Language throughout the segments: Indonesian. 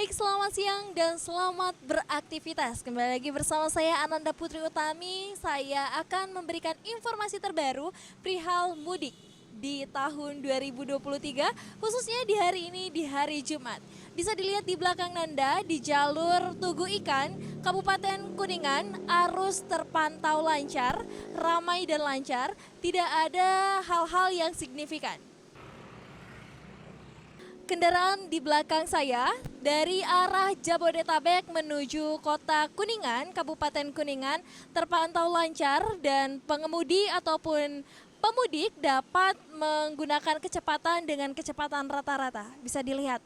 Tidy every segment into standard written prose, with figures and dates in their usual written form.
Baik, selamat siang dan selamat beraktivitas. Kembali lagi bersama saya Ananda Putri Utami. Saya akan memberikan informasi terbaru perihal mudik di tahun 2023, khususnya di hari ini, di hari Jumat. Bisa dilihat di belakang Nanda, di jalur Tugu Ikan, Kabupaten Kuningan, arus terpantau lancar, ramai dan lancar, tidak ada hal-hal yang signifikan. Kendaraan di belakang saya dari arah Jabodetabek menuju Kota Kuningan, Kabupaten Kuningan terpantau lancar dan pengemudi ataupun pemudik dapat menggunakan kecepatan dengan kecepatan rata-rata. Bisa dilihat.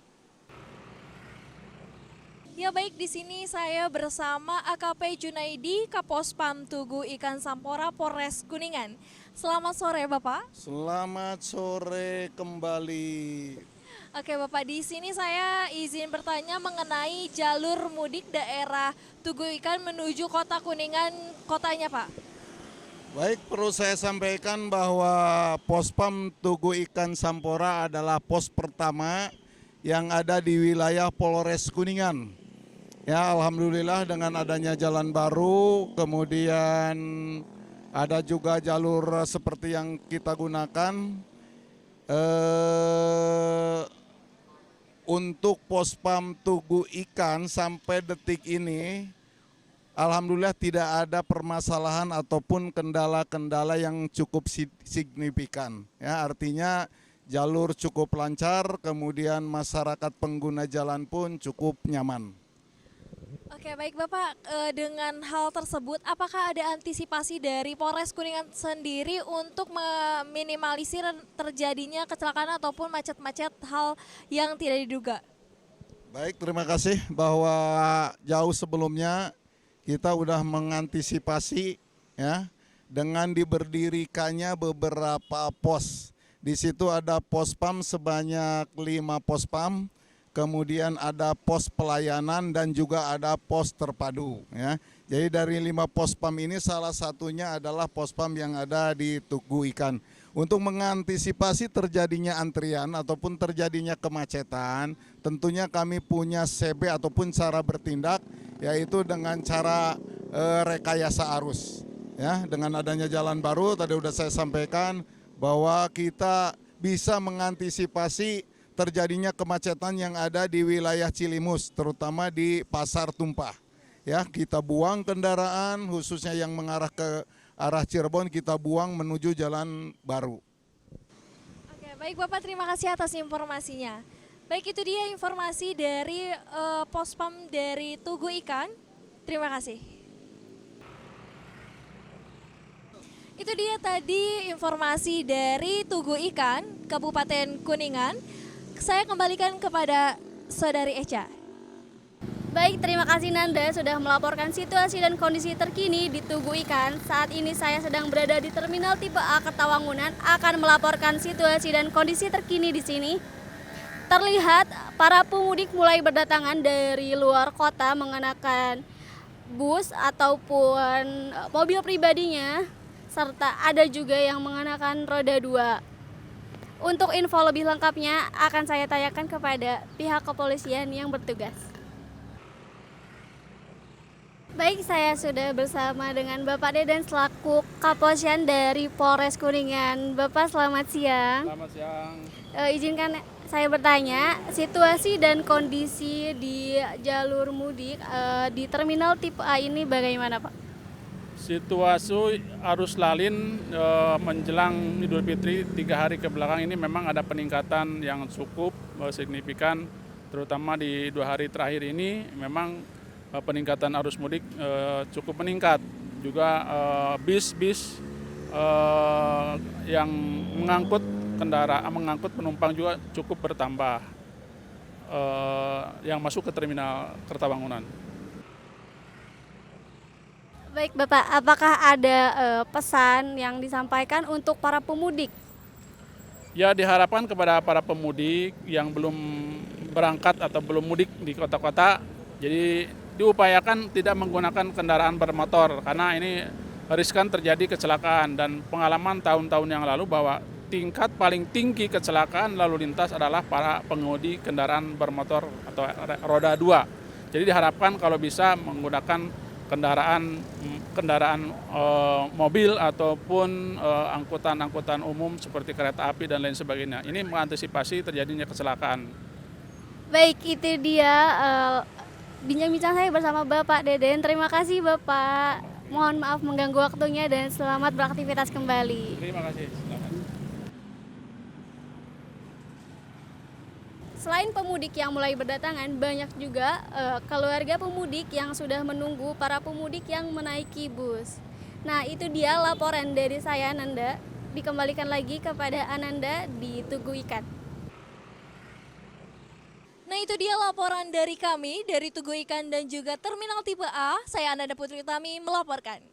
Ya baik, di sini saya bersama AKP Junaidi, Kapospam Tugu Ikan Sampora, Polres Kuningan. Selamat sore Bapak. Selamat sore kembali. Oke Bapak, di sini saya izin bertanya mengenai jalur mudik daerah Tugu Ikan menuju Kota Kuningan, kotanya Pak. Baik, perlu saya sampaikan bahwa Pospam Tugu Ikan Sampora adalah pos pertama yang ada di wilayah Polres Kuningan. Ya, alhamdulillah dengan adanya jalan baru, kemudian ada juga jalur seperti yang kita gunakan. Untuk Pospam Tugu Ikan sampai detik ini, alhamdulillah tidak ada permasalahan ataupun kendala-kendala yang cukup signifikan. Ya, artinya jalur cukup lancar, kemudian masyarakat pengguna jalan pun cukup nyaman. Oke baik Bapak, dengan hal tersebut apakah ada antisipasi dari Polres Kuningan sendiri untuk meminimalisir terjadinya kecelakaan ataupun macet-macet hal yang tidak diduga? Baik, terima kasih bahwa jauh sebelumnya kita sudah mengantisipasi ya dengan diberdirikannya beberapa pos. Di situ ada pospam sebanyak 5 pospam. Kemudian ada pos pelayanan dan juga ada pos terpadu. Ya. Jadi dari 5 pospam ini salah satunya adalah pospam yang ada di Tugu Ikan. Untuk mengantisipasi terjadinya antrian ataupun terjadinya kemacetan, tentunya kami punya CB ataupun cara bertindak, yaitu dengan cara rekayasa arus. Ya, dengan adanya jalan baru, tadi sudah saya sampaikan bahwa kita bisa mengantisipasi terjadinya kemacetan yang ada di wilayah Cilimus, terutama di Pasar Tumpah. Ya, kita buang kendaraan khususnya yang mengarah ke arah Cirebon, kita buang menuju jalan baru. Oke, baik Bapak, terima kasih atas informasinya. Baik, itu dia informasi dari Pospam dari Tugu Ikan. Terima kasih. Itu dia tadi informasi dari Tugu Ikan, Kabupaten Kuningan. Saya kembalikan kepada Saudari Echa. Baik, terima kasih Nanda sudah melaporkan situasi dan kondisi terkini di Tugu Ikan. Saat ini saya sedang berada di Terminal Tipe A Kertawangunan, akan melaporkan situasi dan kondisi terkini di sini. Terlihat para pemudik mulai berdatangan dari luar kota mengenakan bus ataupun mobil pribadinya, serta ada juga yang mengenakan roda 2. Untuk info lebih lengkapnya akan saya tanyakan kepada pihak kepolisian yang bertugas. Baik, saya sudah bersama dengan Bapak Dedan selaku Kaposyan dari Polres Kuningan. Bapak selamat siang. Selamat siang. Izinkan saya bertanya, situasi dan kondisi di jalur mudik di Terminal Tipe A ini bagaimana Pak? Situasi arus lalin menjelang Idul Fitri 3 hari ke belakang ini memang ada peningkatan yang cukup signifikan, terutama di 2 hari terakhir ini memang peningkatan arus mudik cukup meningkat. Juga bis-bis yang mengangkut mengangkut penumpang juga cukup bertambah yang masuk ke Terminal Kertawangunan. Baik Bapak, apakah ada pesan yang disampaikan untuk para pemudik? Ya, diharapkan kepada para pemudik yang belum berangkat atau belum mudik di kota-kota, jadi diupayakan tidak menggunakan kendaraan bermotor karena ini riskan terjadi kecelakaan, dan pengalaman tahun-tahun yang lalu bahwa tingkat paling tinggi kecelakaan lalu lintas adalah para pengemudi kendaraan bermotor atau roda 2. Jadi diharapkan kalau bisa menggunakan kendaraan mobil ataupun angkutan umum seperti kereta api dan lain sebagainya. Ini mengantisipasi terjadinya kecelakaan. Baik, itu dia bincang-bincang saya bersama Bapak Deden. Terima kasih Bapak. Mohon maaf mengganggu waktunya dan selamat beraktivitas kembali. Terima kasih. Selamat. Selain pemudik yang mulai berdatangan, banyak juga keluarga pemudik yang sudah menunggu para pemudik yang menaiki bus. Nah, itu dia laporan dari saya, Nanda. Dikembalikan lagi kepada Ananda di Tugu Ikan. Nah, itu dia laporan dari kami dari Tugu Ikan dan juga Terminal Tipe A. Saya Ananda Putri Utami melaporkan.